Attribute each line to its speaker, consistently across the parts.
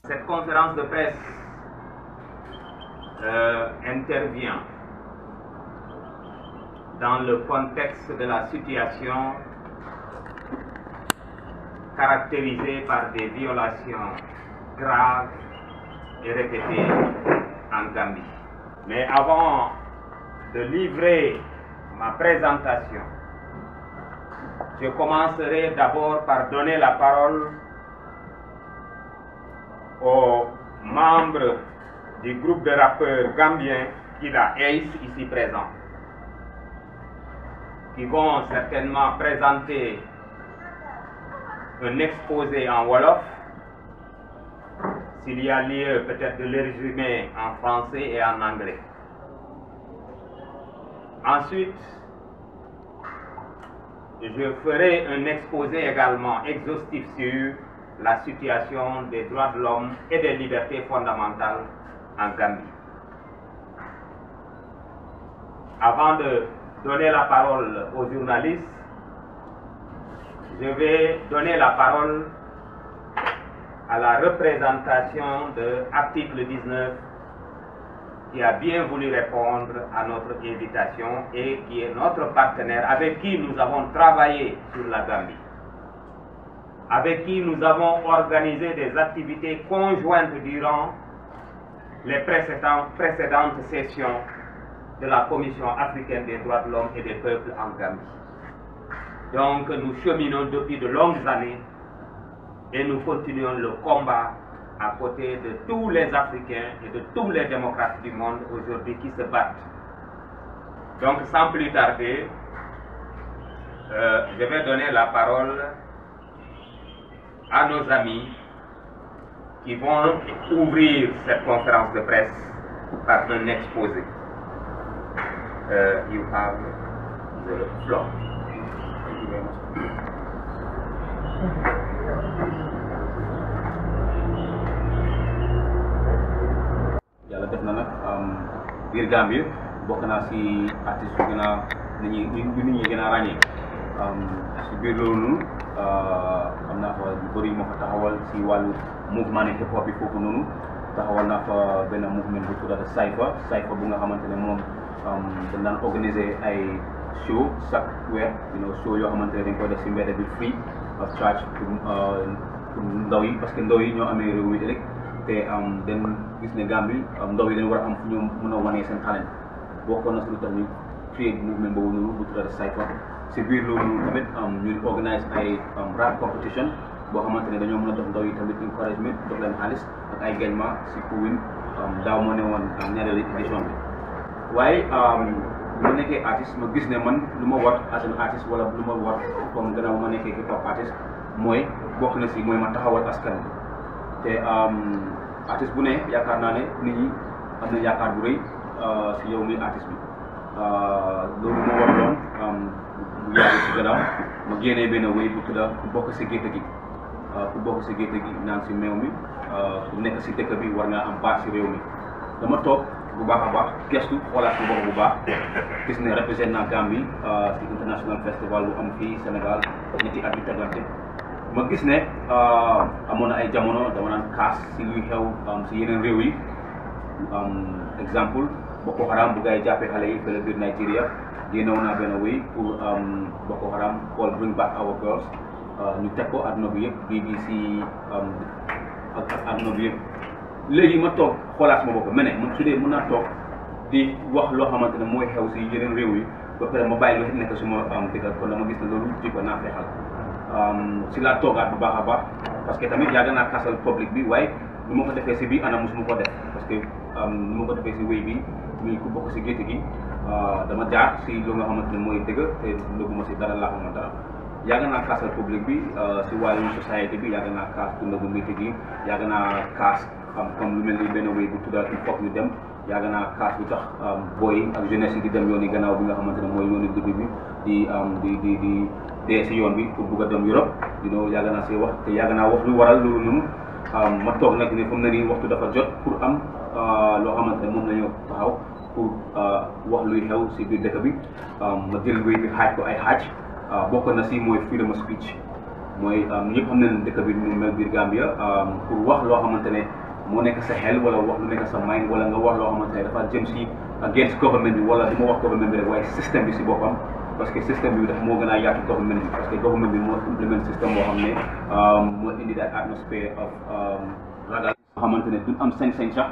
Speaker 1: Cette conférence de presse intervient dans le contexte de la situation caractérisée par des violations graves et répétées en Gambie. Mais avant de livrer ma présentation, je commencerai d'abord par donner la parole aux membres du groupe de rappeurs gambiens Kida Ace ici présents, qui vont certainement présenter un exposé en Wolof, s'il y a lieu peut-être de le résumer en français et en anglais. Ensuite, je ferai un exposé également exhaustif sur la situation des droits de l'homme et des libertés fondamentales en Gambie. Avant de donner la parole aux journalistes, je vais donner la parole à la représentation de l'article 19 qui a bien voulu répondre à notre invitation et qui est notre partenaire avec qui nous avons travaillé sur la Gambie, avec qui nous avons organisé des activités conjointes durant les précédentes sessions de la Commission africaine des droits de l'homme et des peuples en Gambie. Donc nous cheminons depuis de longues années et nous continuons le combat à côté de tous les Africains et de tous les démocrates du monde aujourd'hui qui se battent. Donc sans plus tarder, je vais donner la parole à nos amis qui vont ouvrir cette conférence de presse par un exposé. You have the floor. Thank you very much.
Speaker 2: Yàlla def na nag biir Gambie bokk naa si artistes yu gën a nit ñi gën a ràññee si biir loolu am naa fa lu bëri moo fa taxawal si wàllu mouvement ne hip hop bi foofu noonu taxawal naa fa benn mouvement bu tuddati Cypher bu nga xamante ne moom dañ daan organiser ay show chaque weer show yoo xamante ne dañ koy def si mbedd bi free of charge pour ndaw yi parce que ndaw yi ñoo amee réew mi ëllëg te dañ gis ne Gambie ndaw yi dañ war a am fu ñoo mën a wanee seen talent bokkoon na si lu tax ñu créé mouvement boobu noonu bu tuddati Cypher si biir loolu tamit ñu organise ay rap competition boo xamante ne dañoo mën a jox ndaw yi tamit encouragement jox leen xaalis ak ay gagnement si Kuwin daaw moo ne woon ñaareelu édition bi waaye bu ma nekkee artiste ma gis ne man lu ma war as an artiste wala lu ma war comme gannaaw bu ma nekkee hip hop artiste mooy bokk na si mooy ma taxawal askan bi te artiste bu ne yaakaar naa ne nit ñi am na yaakaar bu rëy si yow muy artiste bi loolu moo war doon bu yàgg si gannaaw ma génnee benn wéy bu tudda ku bokk si gétt gi ku bokk si gétt gi naan si meew mi ku nekk si dëkk bi war ngaa am baat si réew mi dama toog bu baax a baax gestu xoolaat si bopp bu baax gis ne représenté naa Gambie si international festival bu am fii Sénégal ñetti at yu teglante ma gis ne amoon na ay jamono dama naan kaas si luy xew si yeneen réew yi exemple Boko Haram bu gars yi jàppee xale yi fële biir Nigeria génnewoon naa benn wéy pour Boko Haram call bring back our girls ñu teg ko àdduna bi yëpp BBC ak àdduna bi yëpp léegi ma toog xoolaat sama bopp ma ne man su dee mën naa toog di wax loo xamante ne mooy xew si yeneen réew yi ba pare ma bàyyi lu nekk suma dëkk kon dama gis ne loolu jikko naa fexal si laa toogaat bu baax a baax parce que tamit yàgg naa kasal public bi waaye nu ma ko defee si bii anam musuma ko def parce que nu ma ko defee si wéy bi muy ku bokk si gétt gi dama jaar si lu nga xamante ne mooy dëgg te nëbbuma si dara laa xamante dara yàgg naa kaasal public bi si wàllum société bi yàgg naa kaas dund bu métti gi yàgg naa kaas comme lu mel ni benn wéy bu tuddaat il faut ñu dem yàgg naa kaas bu tax booy ak jeunesse yi di dem yoon yi gannaaw bi nga xamante ne mooy yooni début bi di dee si yoon bi pour bugg a dem Europe yàgg naa see wax te yàgg naa wax lu waral loolu noonu ma toog nag ne comme na ni waxtu dafa jot pour am loo xamante ne moom la ñu taxaw pour wax luy xew si biir dëkk bi ma jël wéy bi xaaj ko ay xaaj bokk na si mooy freedom of speech mooy ñëpp xam nañ dëkk bi mu mel biir Gambia pour wax loo xamante ne moo nekk sa xel wala wax lu nekk sa mind wala nga wax loo xamante ne dafa jëm si against government bi wala du ma wax government bi rek waaye système bi si boppam parce que système bi dafa moo gën a yaatu government bi parce que government bi moo implement système boo xam ne moo indi daal atmosphere of ragal nga xamante ne duñ am sañ-sañ sax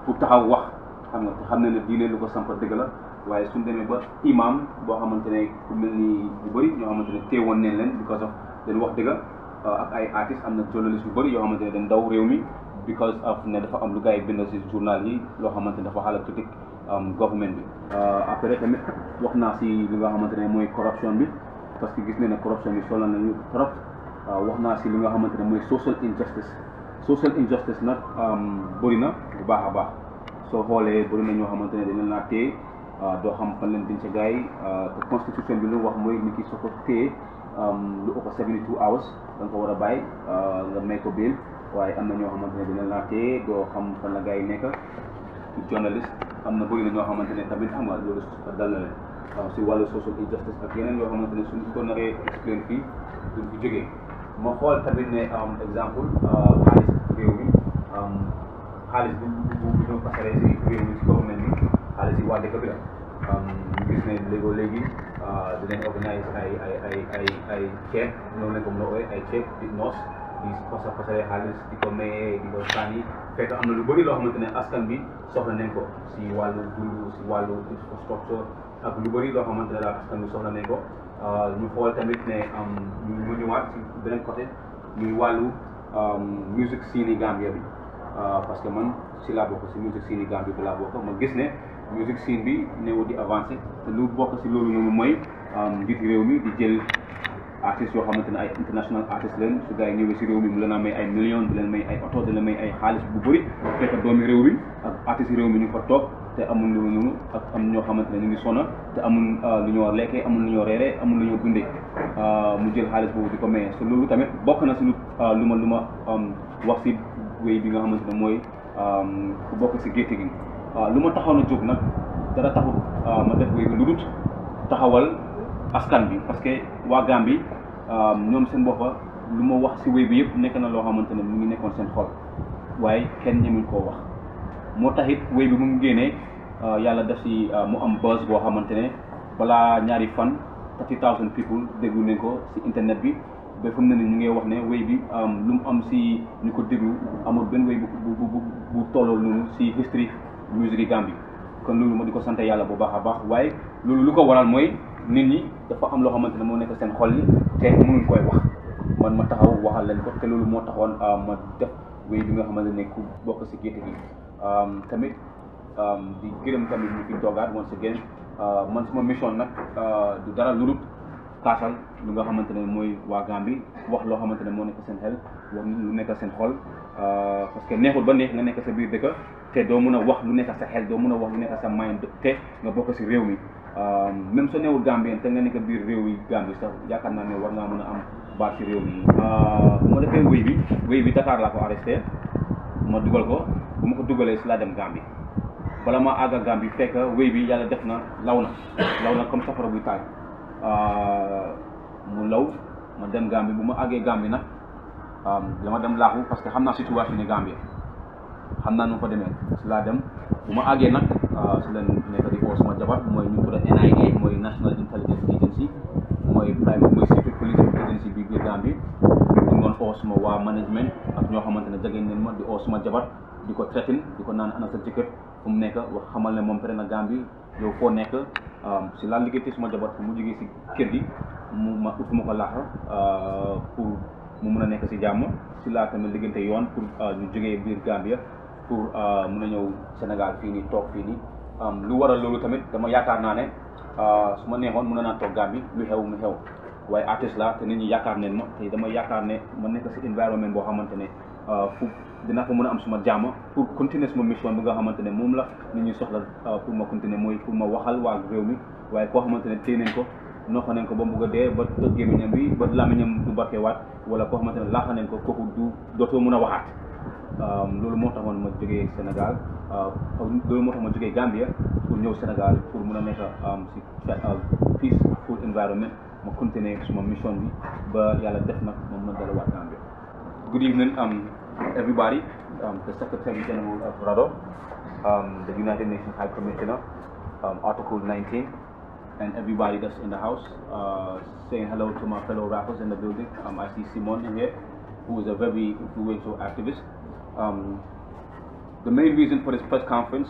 Speaker 2: pour taxaw wax xam nga te xam ne ne diine lu ko sampa dëgg la waaye suñ demee ba imam boo xamante ne ku mel ni bu bëri ñoo xamante ne teewoon neen leen because of dañ wax dëgg ak ay artistes am na journalistes yu bëri yoo xamante ne dañ daw réew mi because of ne dafa am lu gars yi bind si journal yi loo xamante ne dafa xala critique government bi après tamit wax naa si li nga xamante ne mooy corruption bi parce que gis ne ne corruption bi solo nañu trop wax naa si li nga xamante ne mooy social injustice nag bëri na bu baax a baax soo xoolee bëri na ñoo xamante ne dañ laa téye doo xam fan leen denc gars yi te constitution bi lu wax mooy nit ki soo ko téye lu ëpp 72 hours da nga ko war a bàyyi nga may ko bail waaye am na ñoo xamante ne dina laa téye doo xam fan la gars yi nekk journaliste am na bëri na ñoo xamante ne tamit xam nga loolu dal na leen si wàllu social injustice ak yeneen yoo xamante ne suñ ko naree explain fii duñ fi jógee ma xool tamit ne exemple xaalis réew mi xaalis bu ñu pasaree si réew mi si government bi xaalis yi waa dëkk bi la ñu gis ne léegi dinañ organise ay ceeb noonu lañ ko mën a ooyee ay ceeb di noos di pasaree xaalis di ko mayee di ko sànni fekk am na lu bëri loo xamante ne askan bi soxla nañ ko si wàllu dund si wàllu infrastructure ak lu bëri loo xamante ne daal askan bi soxla nañ ko ñu xool tamit ne ñu ñëwaat si beneen côté muy wàllu musique scene Gambia bi parce que man si laa bokk si musique scene Gambia bi laa bokk ma gis ne musique scene bi néew di avancé te lu bokk si loolu noonu mooy njiitu réew mi di jël artistes yoo xamante ne ay international artistes leen su gars yi ñëwee si réew mi mu leen a may ay millions di leen may ay oto di leen may ay xaalis bu bëri fekk doomi réew mi ak artistes réew mi ñu fa toog te amul loolu noonu ak am ñoo xamante ne ñu ngi sonna te amul lu ñoo lekkee amul lu ñoo reeree amul lu ñoo dundee mu jël xaalis boobu di ko maye so loolu tamit bokk na si lu ma wax si wéy bi nga xamante ne mooy ku bokk si gétt gi lu ma taxaw na jóg nag dara taxut ma def wéy bi lu dut taxawal askan bi parce que waa Gambie ñoom seen boppa lu ma wax si wéy bi yëpp nekk na loo xamante ne mu ngi nekkoon seen xol waaye kenn ñemuñ koo wax moo taxit wéy bi mu ngi génnee yàlla def si mu am buzz boo xamante ne balaa ñaari fan 30,000 people déglu nañ ko si internet bi ba fu mu ne ni ñu ngi wax ne wéy bi lu mu am si ñu ko déglu amul benn wéy bu tolloo noonu si history musique Gambie kon loolu ma di ko sant yàlla bu baax a baax waaye loolu lu ko waral mooy nit ñi dafa am loo xamante ne moo nekk seen xol yi te mënuñ koy wax man ma taxaw waxal leen ko te loolu moo taxoon ma def wéy bi nga xamante ne ku bokk si gétt gi tamit di gërëm tamit ñu fi toogaat once again man suma mission nag du dara lu dul kaasal lu nga xamante ne mooy waa Gambie wax loo xamante ne moo nekk seen xel wax lu nekk seen xol parce que neexul ba neex nga nekk sa biir dëkk te doo mën a wax lu nekk sa xel doo mën a wax lu nekk sa mind te nga bokk si réew mi même soo neewul Gambien te nga nekk biir réew yi Gambie sax yaakaar naa ne war ngaa mën a am baat si réew mi bu ma defee wéy bi Dakar laa ko arrêté ma dugal ko bu ma ko dugalee si laa dem Gambie bala ma àgg a Gambie fekk wéy bi yàlla def na law na comme safara buy taal mu law ma dem Gambie bu ma àggee Gambie nag dama dem laaxu parce que xam naa situation ni Gambie xam naa nu fa demee si laa dem bu ma àggee nag si la nekk di oo sama jabar mooy ñu tudda NIA mooy National Intelligence Agency mooy secret police agency bi biir Gambie ñu doon oo suma waa management ak ñoo xamante ne jege nañ ma di oo suma jabar di ko threaten di ko naan ana sa jëkkër fu mu nekk wax xamal ne moom pare na Gambie yow foo nekk si laa liggéey suma jabar pour mu jógee si kër gi mu ut fu ma ko laax pour mu mun a nekk si jàmm si laa tamit liggéeyante yoon pour ñu jógee biir Gambia pour mun a ñëw Sénégal fii nii toog fii nii lu waral loolu tamit dama yaakaar naa ne su ma neexoon mun naa toog Gambie lu xew mu xew waaye artiste la te nit ñi yaakaar neen ma te dama yaakaar ne ma nekk si environnement boo xamante ne fu dinaa fa mën a am suma jàmm pour continuer suma mission bi nga xamante ne moom la nit ñi soxla pour ma continuer mooy pour ma waxal waa réew mi waaye koo xamante ne téye nañ ko noxa nañ ko ba mu bugg a dee ba tëj gémmiñam bi ba làmmiñam du barkeewaat wala koo xamante ne laaxa nañ ko kooku du dootoo mën a waxaat loolu moo taxoon ma jógee Sénégal loolu moo tax ma jógee Gambia pour ñëw Sénégal pour mun a nekk si peaceful environment ma continuer suma mission bi ba yàlla def nag ma mun a delluwaat Gambia. Good evening, everybody. The Secretary General of RADO, the United Nations High Commissioner, Article 19, and everybody that's in the house. Saying hello to my fellow rappers in the building. I see Simon in here, who is a very influential activist. The main reason for this press conference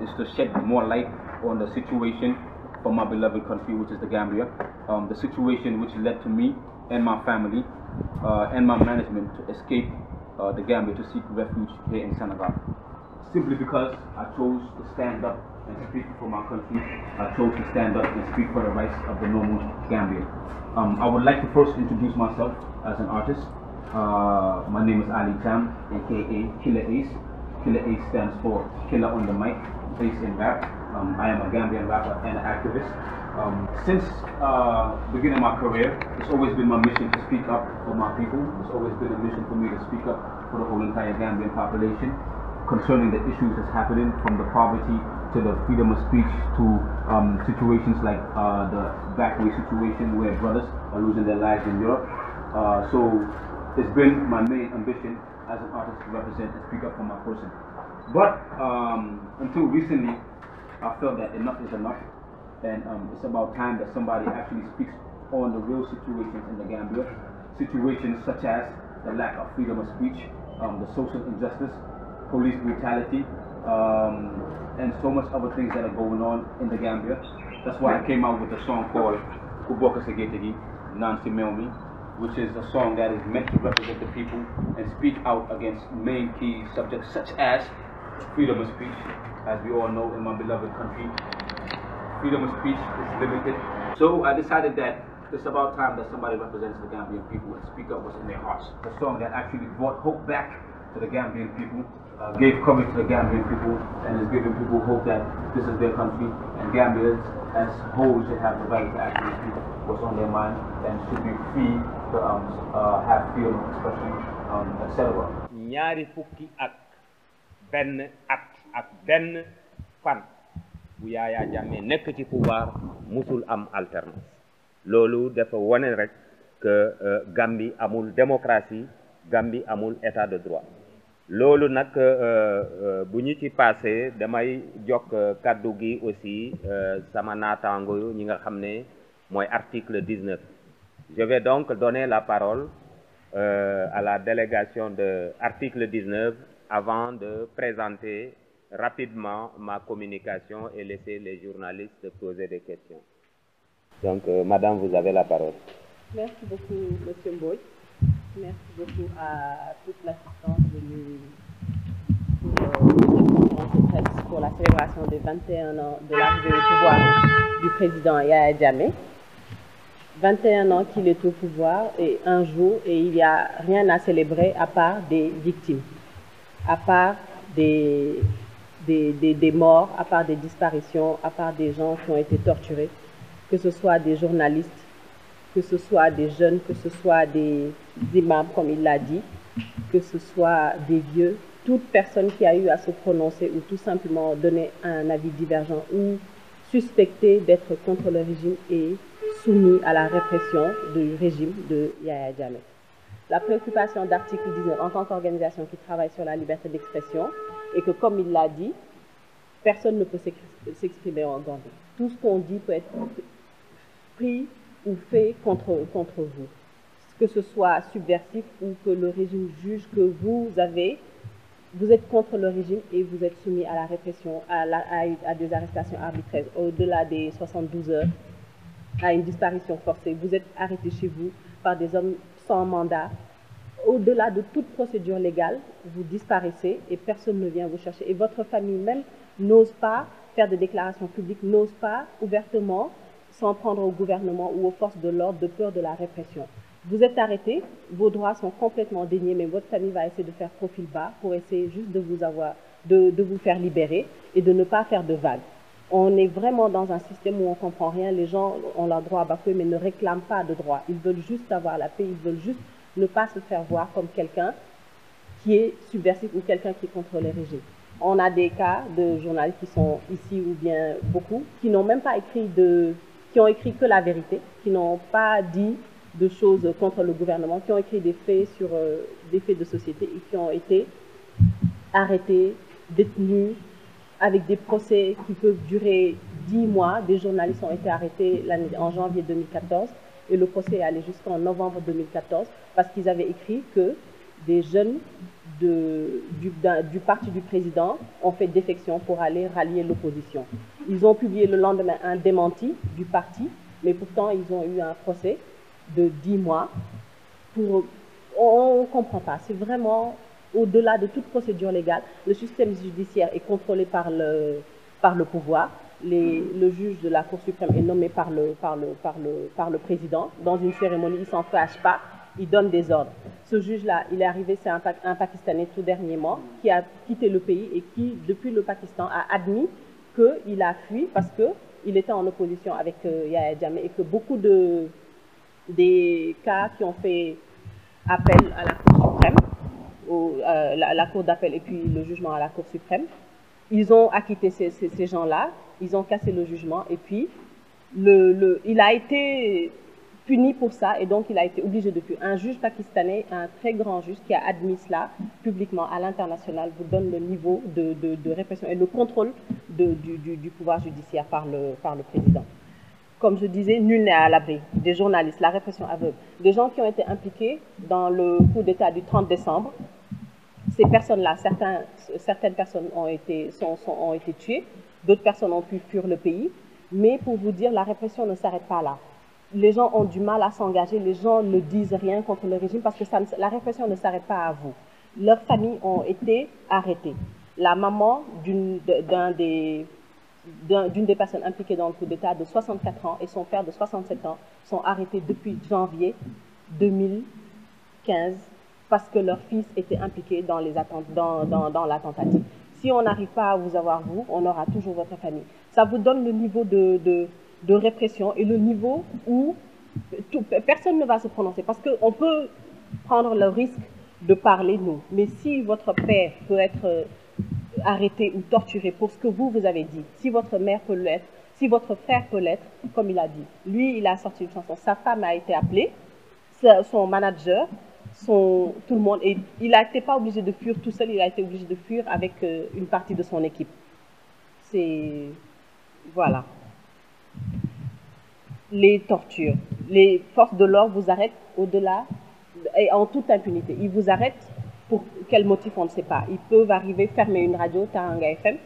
Speaker 2: is to shed more light on the situation for my beloved country, which is the Gambia. The situation which led to me and my family and my management to escape the Gambia to seek refuge here in Senegal. Simply because I chose to stand up and speak for my country. I chose to stand up and speak for the rights of the normal Gambian. I would like to first introduce myself as an artist. My name is Ali Jam, aka Killer Ace. Killer Ace stands for Killer on the Mic, Ace in rap. I am a Gambian rapper and an activist. Since beginning my career, it's always been my mission to speak up for my people. It's always been a mission for me to speak up for the whole entire Gambian population concerning the issues that's happening, from the poverty to the freedom of speech to situations like the Backway situation where brothers are losing their lives in Europe. So it's been my main ambition as an artist to represent and speak up for my person. But until recently, I felt that enough is enough, and it's about time that somebody actually speaks on the real situations in the Gambia. Situations such as the lack of freedom of speech, the social injustice, police brutality, and so much other things that are going on in the Gambia. That's why I came out with a song called Kuboka Segetegi, Nancy Melmi, which is a song that is meant to represent the people and speak out against main key subjects such as freedom of speech. As we all know, in my beloved country, freedom of speech is limited. So I decided that it's about time that somebody represents the Gambian people and speak up what's in their hearts. The song that actually brought hope back to the Gambian people, gave courage to the Gambian people, and is giving people hope that this is their country, and Gambians as whole should have the right to actually speak what's on their mind and should be free to have freedom of expression, etc.
Speaker 1: ñaari fukki ak benn at ak benn fan bu Yaya Jammeh nekk ci pouvoir musul am alternance. Loolu dafa wone rek que Gambie amul démocratie, Gambie amul état de droit. Loolu nag bu ñu ci passé damay jokk kaddu gi aussi sama naataango ñi nga xam ne mooy article 19. Je vais donc donner la parole à la délégation de article 19 avant de présenter rapidement ma communication et laisser les journalistes poser des questions. Donc, madame, vous avez la parole.
Speaker 3: Merci beaucoup, monsieur Mbodj. Merci beaucoup à toute l'assistance venue pour la célébration des 21 ans de l'arrivée au pouvoir du président Yaya Jammeh. 21 ans qu'il est au pouvoir et un jour, et il n'y a rien à célébrer à part des victimes, à part des morts, à part des disparitions, à part des gens qui ont été torturés, que ce soit des journalistes, que ce soit des jeunes, que ce soit des imams, comme il l'a dit, que ce soit des vieux, toute personne qui a eu à se prononcer ou tout simplement donner un avis divergent ou suspecté d'être contre le régime est soumis à la répression du régime de Yaya Jammeh. La préoccupation d'article 19 en tant qu'organisation qui travaille sur la liberté d'expression est que, comme il l'a dit, personne ne peut s'exprimer en Gambie. Tout ce qu'on dit peut être pris ou fait contre vous, que ce soit subversif ou que le régime juge que vous êtes contre le régime et vous êtes soumis à la répression, à des arrestations arbitraires, au-delà des 72 heures, à une disparition forcée. Vous êtes arrêté chez vous par des hommes sans mandat. Au-delà de toute procédure légale, vous disparaissez et personne ne vient vous chercher. Et votre famille même n'ose pas faire des déclarations publiques, n'ose pas ouvertement s'en prendre au gouvernement ou aux forces de l'ordre de peur de la répression. Vous êtes arrêté, vos droits sont complètement déniés, mais votre famille va essayer de faire profil bas pour essayer juste de vous faire libérer et de ne pas faire de vagues. On est vraiment dans un système où on ne comprend rien. Les gens ont leur droit à Bafoué, mais ne réclament pas de droit. Ils veulent juste avoir la paix, ils veulent juste ne pas se faire voir comme quelqu'un qui est subversif ou quelqu'un qui contrôle le régime. On a des cas de journalistes qui sont ici ou bien beaucoup, qui n'ont même pas écrit qui ont écrit que la vérité, qui n'ont pas dit de choses contre le gouvernement, qui ont écrit des faits sur des faits de société et qui ont été arrêtés, détenus, avec des procès qui peuvent durer 10 mois. Des journalistes ont été arrêtés en janvier 2014 et le procès est allé jusqu'en novembre 2014 parce qu'ils avaient écrit que des jeunes du parti du président ont fait défection pour aller rallier l'opposition. Ils ont publié le lendemain un démenti du parti, mais pourtant ils ont eu un procès de 10 mois. On ne comprend pas, c'est vraiment au-delà de toute procédure légale. Le système judiciaire est contrôlé par le pouvoir. Le juge de la Cour suprême est nommé par le président. Dans une cérémonie, il ne s'en cache pas, il donne des ordres. Ce juge-là, il est arrivé, c'est un Pakistanais tout dernièrement, qui a quitté le pays et qui, depuis le Pakistan, a admis qu'il a fui parce qu'il était en opposition avec Yahya Jammeh et que beaucoup des cas qui ont fait appel à la Cour suprême, la Cour d'appel et puis le jugement à la Cour suprême, ils ont acquitté ces gens-là, ils ont cassé le jugement et puis il a été puni pour ça et donc il a été obligé de fuir. Un juge pakistanais, un très grand juge qui a admis cela publiquement à l'international, vous donne le niveau de répression et le contrôle du pouvoir judiciaire par le président. Comme je disais, nul n'est à l'abri. Des journalistes, la répression aveugle, des gens qui ont été impliqués dans le coup d'État du 30 décembre. Ces personnes-là, certaines personnes ont été tuées, d'autres personnes ont pu fuir le pays. Mais pour vous dire, la répression ne s'arrête pas là. Les gens ont du mal à s'engager, les gens ne disent rien contre le régime parce que la répression ne s'arrête pas à vous. Leurs familles ont été arrêtées. La maman d'une des personnes impliquées dans le coup d'État de 64 ans et son père de 67 ans sont arrêtés depuis janvier 2015 parce que leur fils était impliqué dans la tentative. Si on n'arrive pas à vous avoir, on aura toujours votre famille. Ça vous donne le niveau de répression et le niveau où personne ne va se prononcer parce qu'on peut prendre le risque de parler, nous. Mais si votre père peut être arrêté ou torturé pour ce que vous avez dit, si votre mère peut l'être, si votre frère peut l'être, comme il a dit. Lui, il a sorti une chanson. Sa femme a été appelée, son manager, tout le monde. Et il n'était pas obligé de fuir tout seul, il a été obligé de fuir avec une partie de son équipe. Voilà. Les tortures. Les forces de l'ordre vous arrêtent au-delà et en toute impunité. Ils vous arrêtent pour quel motif, on ne sait pas. Ils peuvent arriver, fermer une radio, Taranga FM,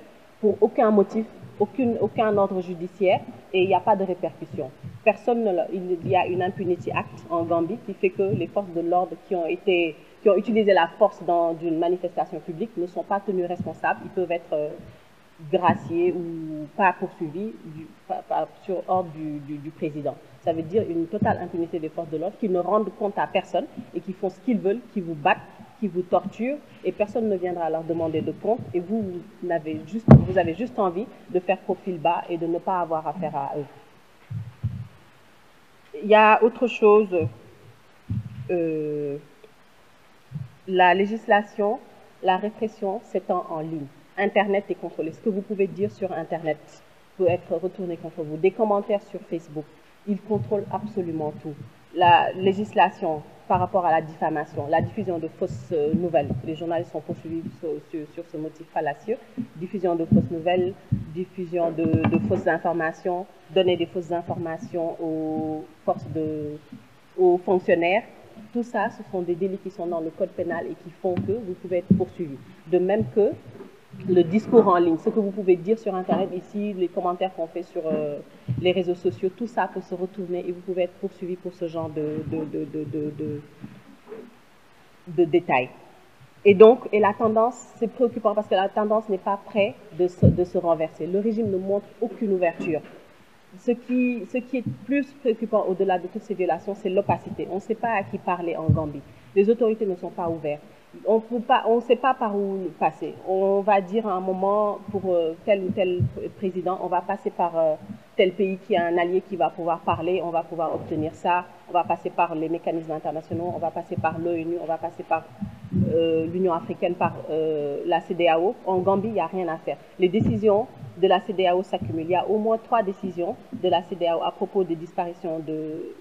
Speaker 3: pour aucun motif, aucun ordre judiciaire, et il n'y a pas de répercussion. Il y a une Impunity Act en Gambie qui fait que les forces de l'ordre qui ont utilisé la force dans une manifestation publique ne sont pas tenus responsables. Ils peuvent être graciés ou pas poursuivis sur ordre du président. Ça veut dire une totale impunité des forces de l'ordre qui ne rendent compte à personne et qui font ce qu'ils veulent, qui vous battent, qui vous torturent et personne ne viendra leur demander de compte et vous avez juste envie de faire profil bas et de ne pas avoir affaire à eux. Il y a autre chose, la législation, la répression s'étend en ligne. Internet est contrôlé. Ce que vous pouvez dire sur Internet peut être retourné contre vous. Des commentaires sur Facebook, ils contrôlent absolument tout. La législation par rapport à la diffamation, la diffusion de fausses nouvelles. Les journalistes sont poursuivis sur ce motif fallacieux. Diffusion de fausses nouvelles, diffusion de fausses informations, donner des fausses informations aux fonctionnaires. Tout ça, ce sont des délits qui sont dans le code pénal et qui font que vous pouvez être poursuivi. De même que le discours en ligne, ce que vous pouvez dire sur Internet, ici, les commentaires qu'on fait sur les réseaux sociaux, tout ça peut se retourner et vous pouvez être poursuivi pour ce genre de détails. Et donc, la tendance, c'est préoccupant parce que la tendance n'est pas prête de se renverser. Le régime ne montre aucune ouverture. Ce qui est plus préoccupant au-delà de toutes ces violations, c'est l'opacité. On ne sait pas à qui parler en Gambie. Les autorités ne sont pas ouvertes. On ne sait pas par où passer. On va dire à un moment, pour tel ou tel président, on va passer par tel pays qui a un allié qui va pouvoir parler, on va pouvoir obtenir ça, on va passer par les mécanismes internationaux, on va passer par l'ONU, on va passer par l'Union africaine par la CEDEAO, en Gambie, il n'y a rien à faire. Les décisions de la CEDEAO s'accumulent. Il y a au moins 3 décisions de la CEDEAO à propos des disparitions de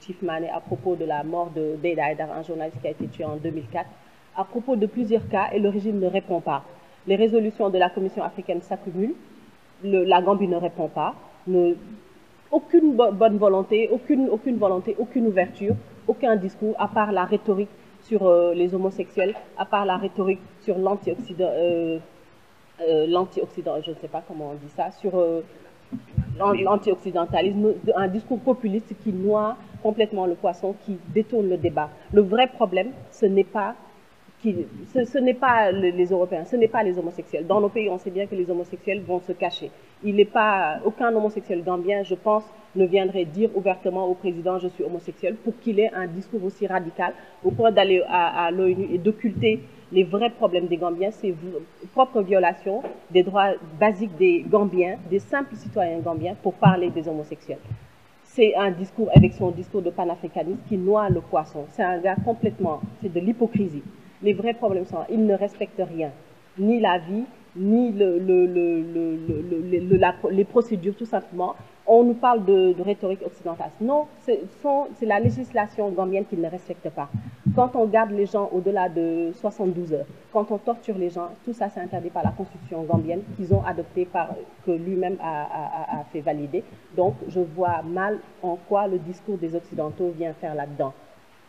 Speaker 3: Chief Mané, à propos de la mort de Deda Aidara, un journaliste qui a été tué en 2004, à propos de plusieurs cas, et le régime ne répond pas. Les résolutions de la Commission africaine s'accumulent, la Gambie ne répond pas, aucune bonne volonté, aucune ouverture, aucun discours, à part la rhétorique sur les homosexuels, à part la rhétorique sur l'anti-Occident, je ne sais pas comment on dit ça, sur l'anti-occidentalisme, un discours populiste qui noie complètement le poisson, qui détourne le débat. Le vrai problème, ce n'est pas les Européens, ce n'est pas les homosexuels. Dans nos pays, on sait bien que les homosexuels vont se cacher. Aucun homosexuel gambien, je pense, ne viendrait dire ouvertement au président « je suis homosexuel » pour qu'il ait un discours aussi radical au point d'aller à l'ONU et d'occulter les vrais problèmes des Gambiens, ces propres violations des droits basiques des Gambiens, des simples citoyens gambiens, pour parler des homosexuels. C'est un discours avec son discours de panafricanisme qui noie le poisson. C'est un gars complètement, c'est de l'hypocrisie. Les vrais problèmes sont là. Il ne respecte rien, ni la vie, ni les procédures, tout simplement. On nous parle de rhétorique occidentale. Non, c'est la législation gambienne qu'il ne respecte pas. Quand on garde les gens au-delà de 72 heures, quand on torture les gens, tout ça c'est interdit par la constitution gambienne qu'ils ont adoptée, que lui-même a fait valider. Donc je vois mal en quoi le discours des Occidentaux vient faire là-dedans.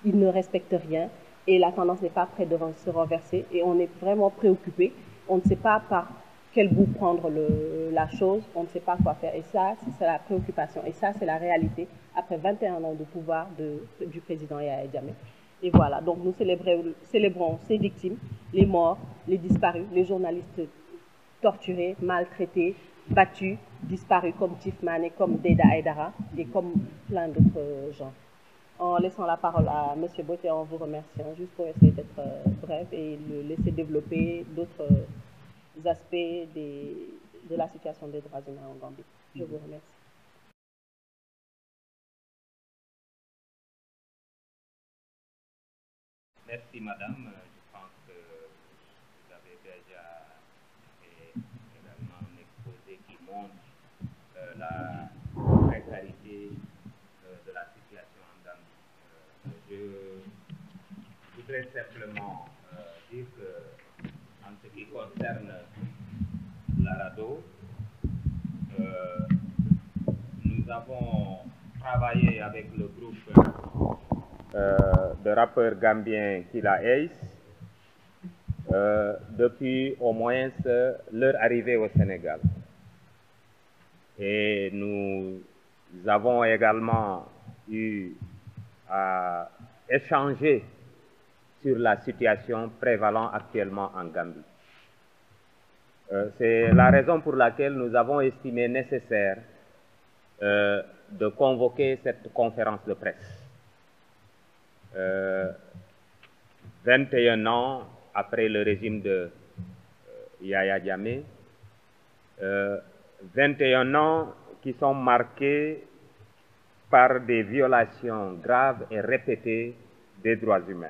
Speaker 3: Ils ne respectent rien. Et la tendance n'est pas près de se renverser et on est vraiment préoccupé. On ne sait pas par quel bout prendre la chose, on ne sait pas quoi faire. Et ça, c'est la préoccupation. Et ça, c'est la réalité après 21 ans de pouvoir du président Yaya Jammeh. Et voilà, donc nous célébrons ces victimes, les morts, les disparus, les journalistes torturés, maltraités, battus, disparus comme Chief Mané, comme Deda Aidara et comme plein d'autres gens. En laissant la parole à M. Botte et en vous remerciant, juste pour essayer d'être bref et le laisser développer d'autres aspects de la situation des droits humains en Gambie. Je vous remercie.
Speaker 1: Merci Madame, je pense que vous avez déjà fait également un exposé qui montre la précarité de la situation en Gambie. Je voudrais simplement dire que en ce qui concerne la RADDHO, nous avons travaillé avec le groupe de rappeurs gambiens Killa Ace depuis au moins leur arrivée au Sénégal. Et nous avons également eu à échanger sur la situation prévalant actuellement en Gambie. C'est la raison pour laquelle nous avons estimé nécessaire de convoquer cette conférence de presse. 21 ans après le régime de Yaya Jammeh, 21 ans qui sont marqués par des violations graves et répétées des droits humains,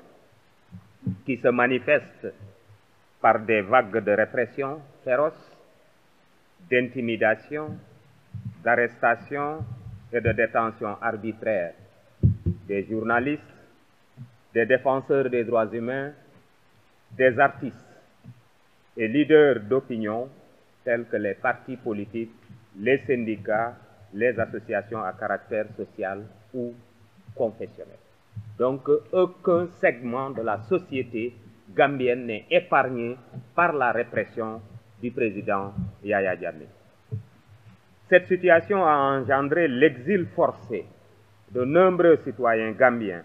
Speaker 1: qui se manifestent par des vagues de répression féroces, d'intimidation, d'arrestation et de détention arbitraire des journalistes, des défenseurs des droits humains, des artistes et leaders d'opinion tels que les partis politiques, les syndicats, les associations à caractère social ou confessionnel. Donc, aucun segment de la société gambienne n'est épargné par la répression du président Yaya Jammeh. Cette situation a engendré l'exil forcé de nombreux citoyens gambiens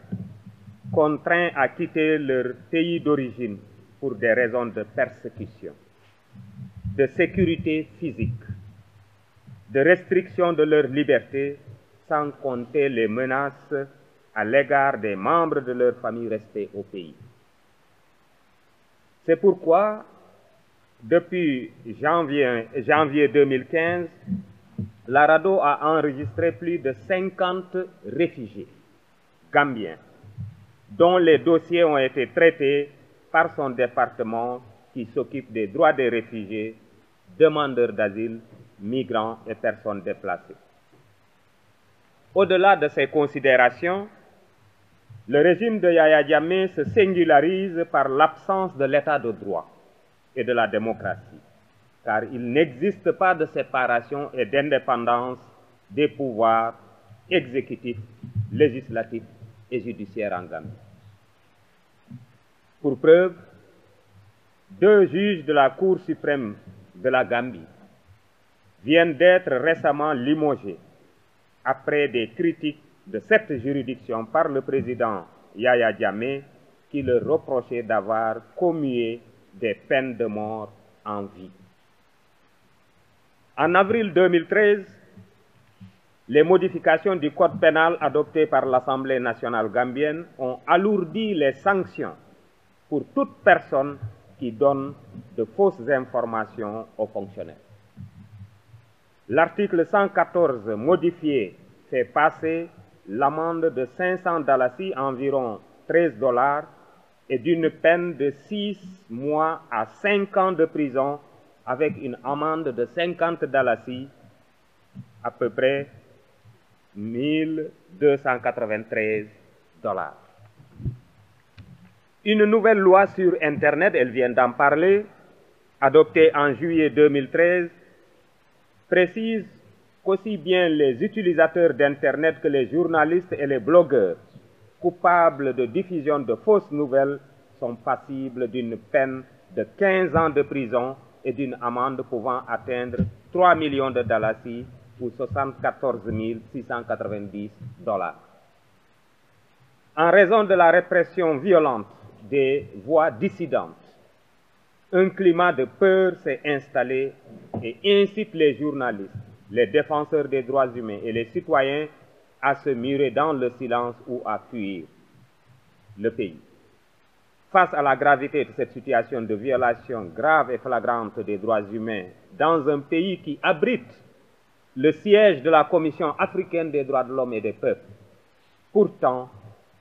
Speaker 1: contraints à quitter leur pays d'origine pour des raisons de persécution, de sécurité physique, de restriction de leur liberté, sans compter les menaces à l'égard des membres de leur famille restés au pays. C'est pourquoi, depuis janvier 2015, la RADDHO a enregistré plus de 50 réfugiés gambiens, dont les dossiers ont été traités par son département qui s'occupe des droits des réfugiés, demandeurs d'asile, migrants et personnes déplacées. Au-delà de ces considérations, le régime de Yaya Jammeh se singularise par l'absence de l'état de droit et de la démocratie, car il n'existe pas de séparation et d'indépendance des pouvoirs exécutifs, législatifs et judiciaires en Gambie. Pour preuve, 2 juges de la Cour suprême de la Gambie viennent d'être récemment limogés après des critiques de cette juridiction par le président Yaya Jammeh qui leur reprochait d'avoir commué des peines de mort en vie. En avril 2013, les modifications du code pénal adoptées par l'Assemblée nationale gambienne ont alourdi les sanctions pour toute personne qui donne de fausses informations aux fonctionnaires. L'article 114 modifié fait passer l'amende de 500 dalasi, environ 13 $, et d'une peine de 6 mois à 5 ans de prison avec une amende de 50 dalasi, à peu près 1293 $. Une nouvelle loi sur Internet, elle vient d'en parler, adoptée en juillet 2013, précise qu'aussi bien les utilisateurs d'Internet que les journalistes et les blogueurs coupables de diffusion de fausses nouvelles sont passibles d'une peine de 15 ans de prison et d'une amende pouvant atteindre 3 millions de dalasi ou 74 690 $. En raison de la répression violente des voix dissidentes, un climat de peur s'est installé et incite les journalistes, les défenseurs des droits humains et les citoyens à se murer dans le silence ou à fuir le pays. Face à la gravité de cette situation de violation grave et flagrante des droits humains dans un pays qui abrite le siège de la Commission africaine des droits de l'homme et des peuples, pourtant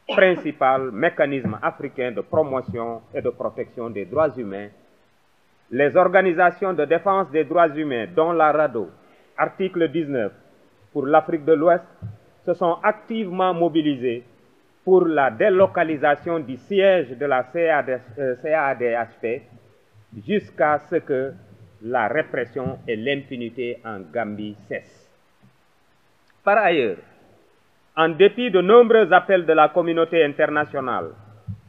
Speaker 1: principal mécanisme africain de promotion et de protection des droits humains, les organisations de défense des droits humains, dont la RADDHO, article 19, pour l'Afrique de l'Ouest, se sont activement mobilisées pour la délocalisation du siège de la CADHP jusqu'à ce que la répression et l'impunité en Gambie cessent. Par ailleurs, en dépit de nombreux appels de la communauté internationale,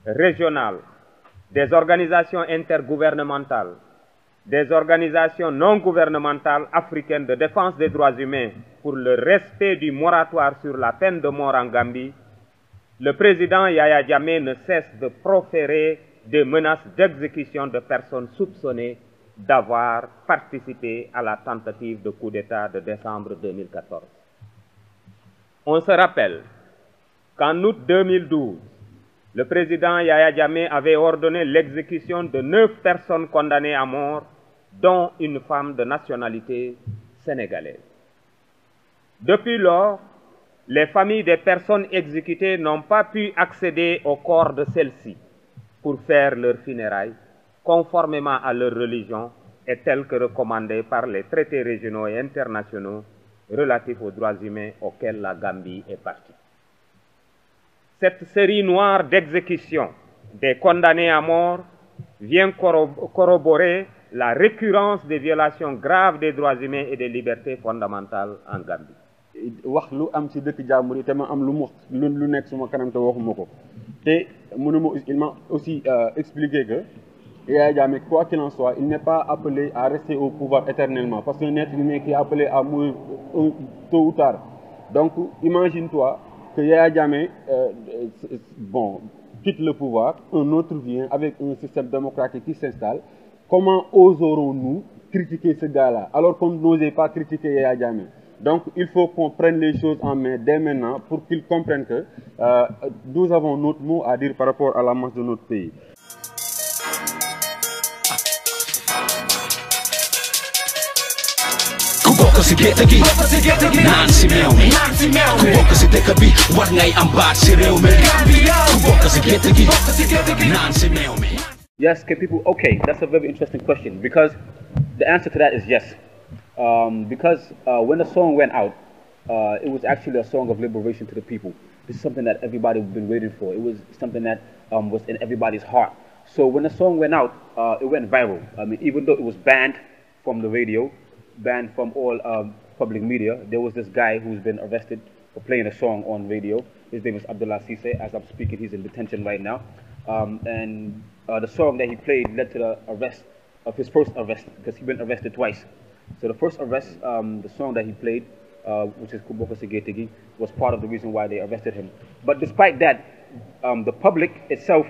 Speaker 1: régionale, des organisations intergouvernementales, des organisations non gouvernementales africaines de défense des droits humains pour le respect du moratoire sur la peine de mort en Gambie, le président Yaya Jammeh ne cesse de proférer des menaces d'exécution de personnes soupçonnées d'avoir participé à la tentative de coup d'État de décembre 2014. On se rappelle qu'en août 2012, le président Yaya Jammeh avait ordonné l'exécution de 9 personnes condamnées à mort, dont une femme de nationalité sénégalaise. Depuis lors, les familles des personnes exécutées n'ont pas pu accéder au corps de celles-ci pour faire leurs funérailles, conformément à leur religion et telle que recommandée par les traités régionaux et internationaux relatifs aux droits humains auxquels la Gambie est partie. Cette série noire d'exécutions des condamnés à mort vient corroborer la récurrence des violations graves des droits humains et des libertés fondamentales en Gambie.
Speaker 4: wax lu am ci dëkk jàmbur yi te ma am lu nekk suma kanam te waxuma ko te il m'a aussi expliqué que Yaya Jammeh, quoi qu'il en soit, il n'est pas appelé à rester au pouvoir éternellement parce qu'un être humain qui est appelé à mourir tôt ou tard. Donc imagine-toi que Yaya Jammeh quitte le pouvoir, un autre vient avec un système démocratique qui s'installe. Comment oserons-nous critiquer ce gars-là alors qu'on n'osait pas critiquer Yaya Jammeh? Donc il faut qu'on prenne les choses en main dès maintenant pour qu'ils comprennent que nous avons notre mot à dire par rapport à la marche de notre pays.
Speaker 5: Si gerte gi naan si meew mi ku bokk si dëkk bi war ngay am baat si réew mi ku bokk si gerte gi naan si meew mi
Speaker 2: Yes, can people? Okay, that's a very interesting question because the answer to that is yes. Because when the song went out, it was actually a song of liberation to the people. This is something that everybody had been waiting for. It was something that was in everybody's heart. So when the song went out, it went viral. I mean, even though it was banned from the radio, banned from all public media, there was this guy who's been arrested for playing a song on radio. His name is Abdullah Cisse. As I'm speaking, he's in detention right now. And the song that he played led to the arrest of his first arrest, because he'd been arrested twice. So the first arrest, the song that he played, which is Kuboko Segetegi, was part of the reason why they arrested him. But despite that, the public itself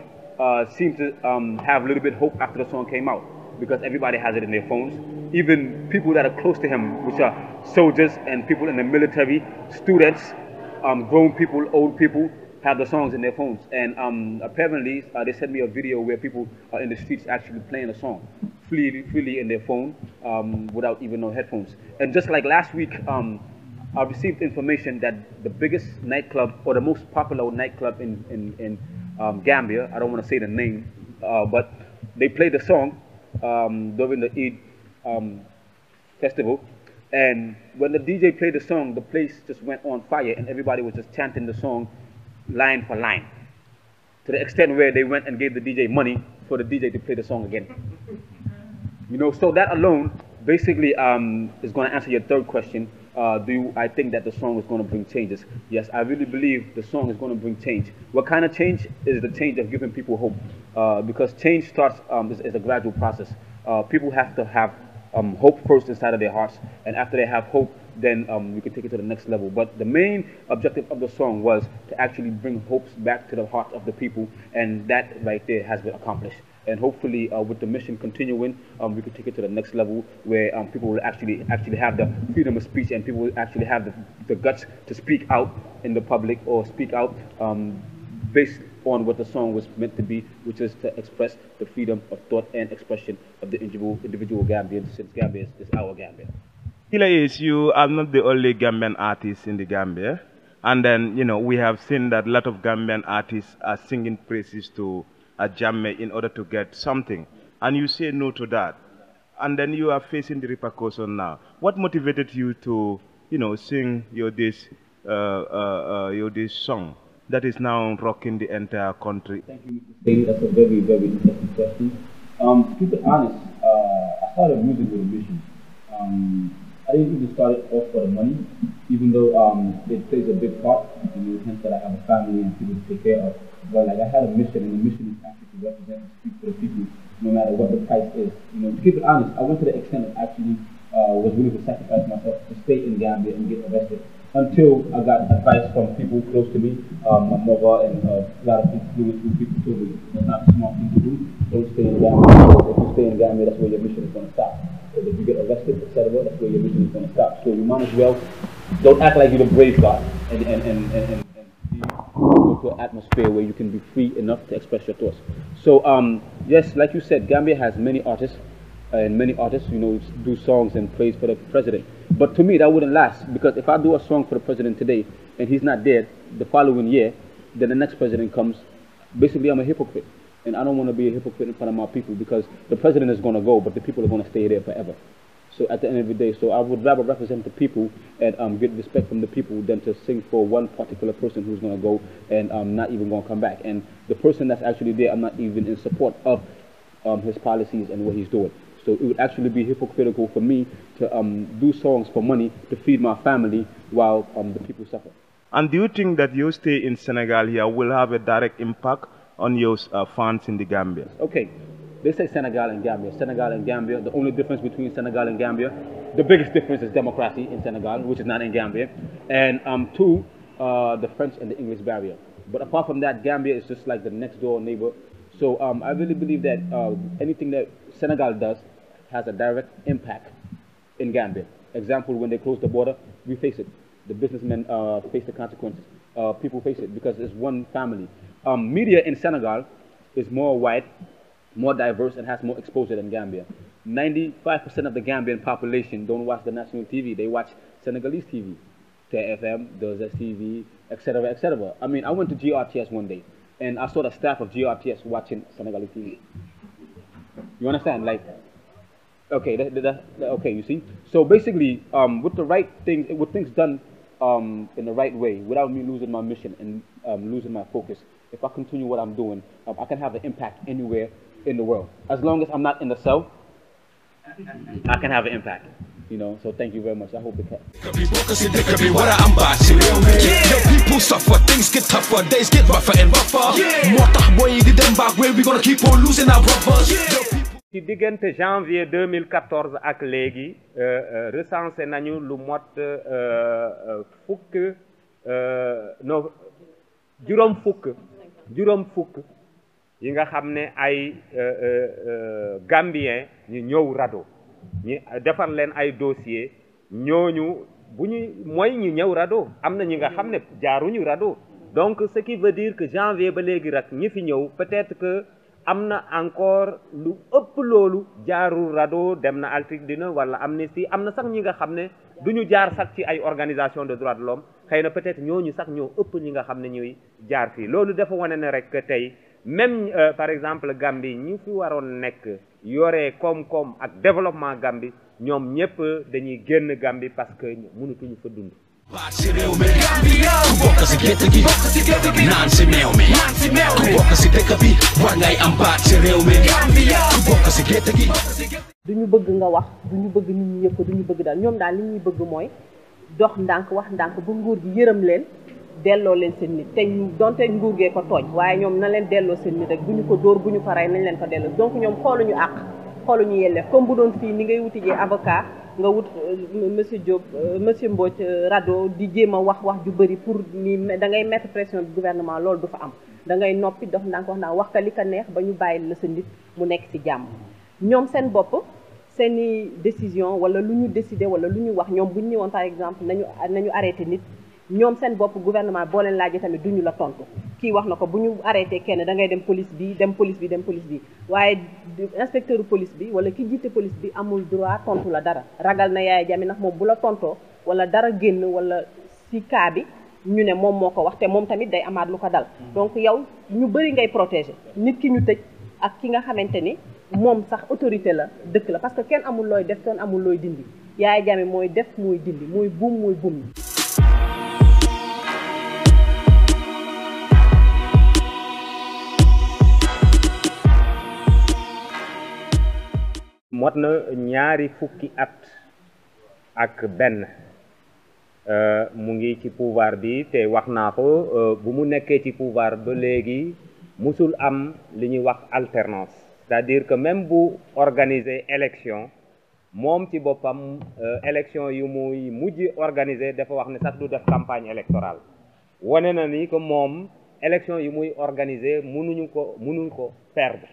Speaker 2: seemed to have a little bit of hope after the song came out, because everybody has it in their phones. Even people that are close to him, which are soldiers and people in the military, students, grown people, old people, have the songs in their phones. And apparently, they sent me a video where people are in the streets actually playing the song freely in their phone without even no headphones. And just like last week, I received information that the biggest nightclub, or the most popular nightclub in Gambia, I don't want to say the name, but they played the song during the Eid festival. And when the DJ played the song, the place just went on fire and everybody was just chanting the song line for line, to the extent where they went and gave the DJ money for the DJ to play the song again. You know, so that alone basically is going to answer your third question. I think that the song is going to bring changes? Yes, I really believe the song is going to bring change. What kind of change? Is the change of giving people hope, because change starts is a gradual process. People have to have hope first inside of their hearts, and after they have hope, then we can take it to the next level. But the main objective of the song was to actually bring hopes back to the hearts of the people, and that right there has been accomplished. And hopefully, with the mission continuing, we can take it to the next level where people will actually have the freedom of speech, and people will actually have the guts to speak out in the public, or speak out based on what the song was meant to be, which is to express the freedom of thought and expression of the individual Gambians, since Gambia is our Gambia.
Speaker 1: Killer is, you are not the only Gambian artist in the Gambia. And then, you know, we have seen that a lot of Gambian artists are singing praises to Jammeh in order to get something. And you say no to that. And then you are facing the repercussion now. What motivated you to, you know, sing this song that is now rocking the entire country?
Speaker 2: Thank you, Mr. Staley. That's a very, very interesting question. To keep it honest, I started music with a mission. I didn't even start it off for the money, even though it plays a big part in the sense that I have a family and people to take care of. But like, I had a mission, and the mission is actually to represent and speak for the people, no matter what the price is. You know, to keep it honest, I went to the extent of actually was willing to sacrifice myself to stay in Gambia and get arrested, until I got advice from people close to me, my mother and a lot of people told me that's not a smart thing to do. Don't stay in Gambia. If you stay in Gambia, that's where your mission is going to stop. If you get arrested, etc., that's where your mission is going to stop. So you might as well don't act like you're the brave guy, and go to an atmosphere where you can be free enough to express your thoughts. So yes, like you said, Gambia has many artists, and many artists, you know, do songs and praise for the president. But to me, that wouldn't last, because if I do a song for the president today and he's not there the following year, then the next president comes. Basically, I'm a hypocrite. And I don't want to be a hypocrite in front of my people, because the president is going to go, but the people are going to stay there forever. So at the end of the day, so I would rather represent the people and get respect from the people than to sing for one particular person who's going to go and not even going to come back. And the person that's actually there, I'm not even in support of his policies and what he's doing. So it would actually be hypocritical for me to do songs for money to feed my family while the people suffer.
Speaker 1: And do you think that your stay in Senegal here will have a direct impact on your fans in the Gambia?
Speaker 2: Okay, they say Senegal and Gambia. Senegal and Gambia, the only difference between Senegal and Gambia, the biggest difference is democracy in Senegal, which is not in Gambia. And two, the French and the English barrier. But apart from that, Gambia is just like the next door neighbor. So I really believe that anything that Senegal does has a direct impact in Gambia. Example, when they close the border, we face it. The businessmen face the consequences. People face it because it's one family. Media in Senegal is more wide, more diverse, and has more exposure than Gambia. 95% of the Gambian population don't watch the national TV. They watch Senegalese TV, TFM, Dozes TV, etc., etc. I mean, I went to GRTS one day, and I saw the staff of GRTS watching Senegalese TV. You understand? Like, okay, okay, you see? So basically, with the right things, with things done in the right way, without me losing my mission and losing my focus, if I continue what I'm doing, I can have an impact anywhere in the world. As long as I'm not in the South, I can have an impact. You know, so thank you very much. I hope it can.
Speaker 5: People suffer, things get tougher, days get rougher and rougher. More tax boy di dem back where we gonna keep on losing our brothers.
Speaker 1: ci diggante janvier 2014 ak léegi recensé nañu lu mot juróom fukk yi nga xam ne ay Gambien ñu ñëw RADDHO ñi defar leen ay dossier ñooñu bu ñu ñëw RADDHO am na ñi nga xam ne jaaruñu RADDHO donc ce qui veut dire que janvier ba léegi rek ñi fi ñëw peut-être que am na encore lu ëpp loolu jaarul RADDHO dem na Altidine wala Amnesty am na sax ñi nga xam ne du ñu jaar sax ci ay organisation de droits de l'homme xëy na peut-être ñooñu sax ñoo ëpp ñi nga xam ne ñuy jaar fii loolu dafa wane ne rek tey même par exemple Gambie ñi fi waroon nekk yore koom-koom ak développement Gambie ñoom ñëpp dañuy génn Gambie parce que mënutuñu fa dund.
Speaker 3: duñu bëgg nga wax duñu bëgg nit ñi yëpp duñu bëgg daal ñoom daal li ñuy bëgg mooy dox ndànk wax ndànk ba nguur gi yërëm leen delloo leen seen nit te donte nguur gee ko tooñ waaye ñoom na leen delloo seen nit rek bu ñu ko dóor bu ñu ko rey nañ leen ko delloo donc ñoom xooluñu àq xooluñu yelleef comme bu doon fii ni ngay wutijee avocat nga wut monsieur Diop monsieur Mbodj RADDHO di jéem a wax ju bëri pour ni da ngay mettre pression du gouvernement loolu du fa am da ngay noppi dox ndànk wax ka li ka neex ba ñu bàyyi la sa nit mu nekk ci jàmm ñoom seen bopp seeni décision wala lu ñu décider wala lu ñu wax ñoom bu ñu ñëwoon par exemple nañu arrêté nit ñoom seen bopp gouvernement boo leen laajee tamit duñu la tontu kii wax na ko bu ñu arrêté kenn da ngay dem police bi waaye inspecteur police bi wala ki jiite police bi amul droit tontu la dara ragal na Yaya Jammeh ndax moom bu la tontoo wala dara génn wala ci cas bi ñu ne moom moo ko wax te moom tamit day amaat lu ko dal donc yow ñu bëri ngay protéger nit ki ñu tëj ak ki nga xamante ni moom sax autorité la dëkk la parce que kenn amul looy def kenn amul looy dindi Yaya Jammeh mooy def mooy dindi mooy buum
Speaker 1: mot na ñaari fukki at ak benn mu ngi ci pouvoir bi te wax naa ko bu mu nekkee ci pouvoir ba léegi musul am li ñuy wax alternance c'est-à-dire que même bu organiser élection moom ci boppam élection yu muy mujj organiser dafa wax ne sax du def campagne électorale wane na ni que moom élection yu muy organiser mënuñ ko perdre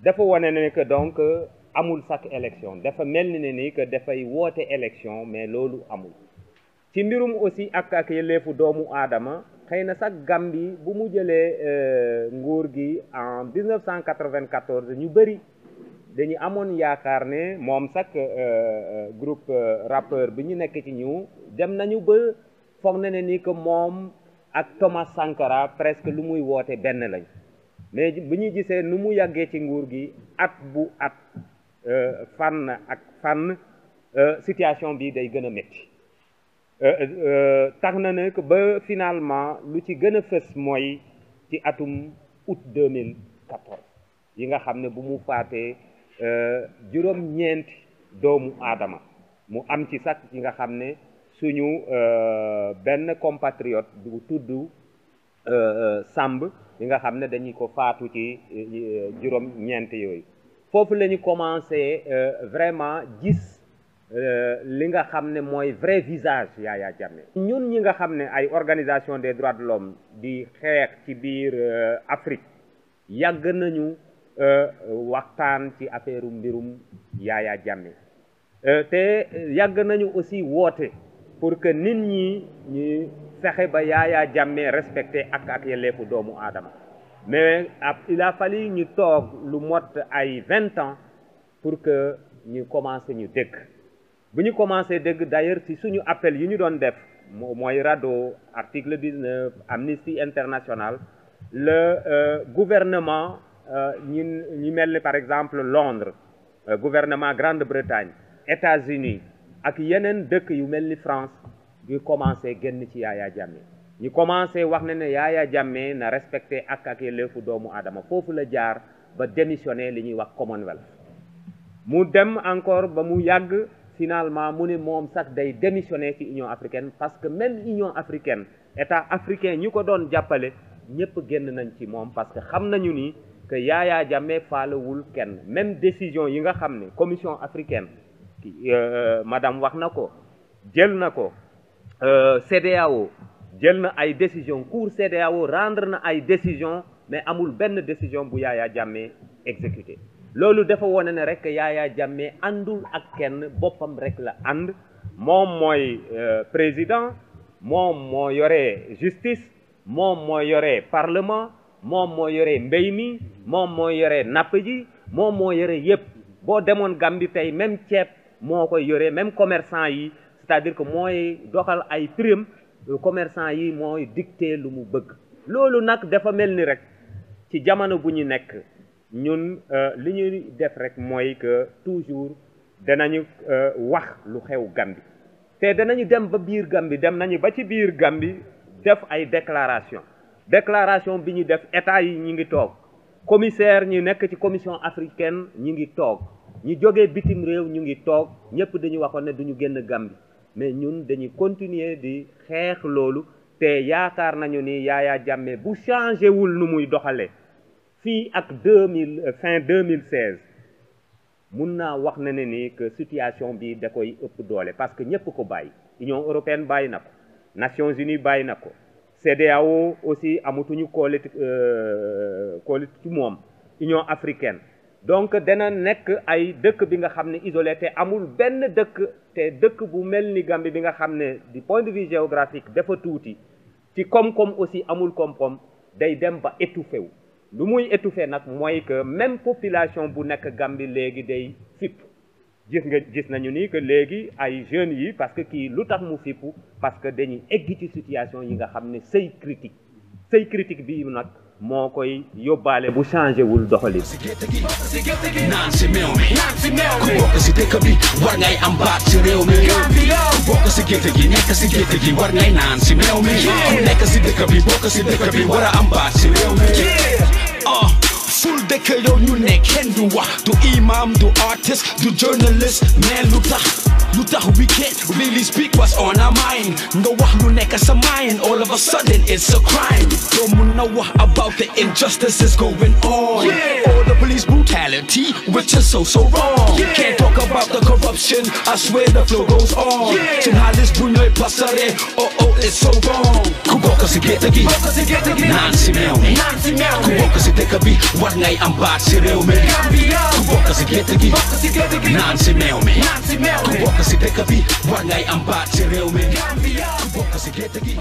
Speaker 1: dafa wane ne que donc amul sax élection dafa mel ni que dafay woote élection mais loolu amul ci mbirum aussi ak yelleefu doomu aadama xëy na sax Gambie bu mu jëlee nguur gi en 1994 ñu bëri dañu amoon yaakaar ne moom sax groupe rappeur bi ñu nekk ci ñu dem nañu ba foog na ne ni que moom ak Thomas Sankara presque lu muy woote benn lañ mais bu ñu gisee nu mu yàggee ci nguur gi at bu at fànn ak fànn situation bi day gën a métti tax na ne ba finalement lu ci gën a fës mooy ci atum août 2014 yi nga xam ne bu mu faatee juróom-ñeenti doomu aadama mu am ci sax yi nga xam ne suñu benn compatriote bu tudd Samb yi nga xam ne dañu ko faatu ci juróom-ñeent yooyu foofu la ñu commencé vraiment gis li nga xam ne mooy vrai visage Yaya Jammeh ñun ñi nga xam ne ay organisation des droits de l'homme di xeex ci biir Afrique yàgg nañu waxtaan ci affaire mbirum Yaya Jammeh te yàgg nañu aussi woote pour que nit ñi ñu fexe ba Yaya Jammeh respecté ak yelleefu doomu aadama mais il a fallu ñu toog lu mot ay 20 ans pour que ñu commencé ñu dégg bu ñu commencé dégg d'ailleurs ci suñu appel yi ñu doon def mooy RADDHO article 19 Amnesty International le gouvernement ñi mel ni par exemple Londres gouvernement Grande-Bretagne États-Unis ak yeneen dëkk yu mel ni France ñu commencé génn ci Yaya Jammeh ñu commencé wax ne Yaya Jammeh na respecté ak yelleefu doomu aadama foofu la jaar ba démissionné li ñuy wax Commonwealth mu dem encore ba mu yàgg finalement mu ne moom sax day démissionné ci Union africaine parce que même Union africaine état africain ñu ko doon jàppale ñëpp génn nañ ci moom parce que xam nañu ni que Yaya Jammeh faalewul kenn même décision yi nga xam ne commission africaine madame wax na ko jël na ko CEDEAO jël na ay décision cour CEDEAO rendre na ay décision mais amul benn décision bu Yaya Jammeh exécuté loolu dafa wone ne rek Yaya Jammeh àndul ak kenn boppam rek la ànd moom mooy président moom moo yore justice moom moo yore parlement moom moo yore mbéy mi moom moo yore napp ji moom moo yore yépp boo demoon Gambie tey même ceeb moo koy yore même commerçant yi c'est-à-dire que mooy doxal ay prime commerçant yi mooy dicté lu mu bëgg loolu nag dafa mel ni rek ci jamono bu ñu nekk ñun li ñuy def rek mooy que toujours danañu wax lu xew Gambie te danañu dem ba biir Gambie dem nañu ba ci biir Gambie def ay déclaration bi ñu def état yi ñi ngi toog commissaire ñi nekk ci commission africaine ñi ngi toog ñi jógee bitim réew ñu ngi toog ñëpp dañu waxoon ne duñu génn Gambie mais ñun dañuy continuer di xeex loolu te yaakaar nañu ni Yaya Jammeh bu changé wul nu muy doxalee fii ak fin 2016 mun naa wax na ne ni que situation bi da koy ëpp doole parce que ñëpp ko bàyyi Union européenne bàyyi na ko Nations Unies bàyyi na ko CEDEAO aussi amatuñu kooliti ci moom Union africaine donc dana nekk ay dëkk bi nga xam ne isolé te amul benn dëkk te dëkk bu mel ni Gambie bi nga xam ne du point de vue géographique dafa tuuti ci koom-koom aussi amul koom-koom day dem ba étouffé wu lu muy étouffé nag mooy que même population bu nekk Gambie léegi day fipp gis nañu ni que léegi ay jeunes yi parce que kii lu tax mu fippu parce que dañuy egg ci situation yi nga xam ne seuil critique bi nag moo koy yóbbaale bu changé wul doxalin.
Speaker 5: naan si meew mi ku bokk si dëkk bi war ngay am baat si réew mi ku bokk si gétt gi nekk si gétt gi war ngay naan si meew mi ku nekk si dëkk bi bokk si dëkk bi war a am baat si réew mi ful dëkk yow ñu ne kenn du wax du imam du artist du journalist mais lu tax we can't really speak what's on our mind nga wax lu nekk sa mind all of a sudden it's a crime doo mun na wax about the injustices going on all the police brutality which is so wrong can't talk about the corruption I swear the flow goes on seen xaalis bu ñooy pasare oh it's so wrong ku bokk si gétt gi naan si meew mi ku bokk si dëkk bi war ngay am baat si réew mi ku bokk si gétt gi naan si meew mi ku bokk si dëkk bi war ngay am baat si réew mi ku bokk si gétt gi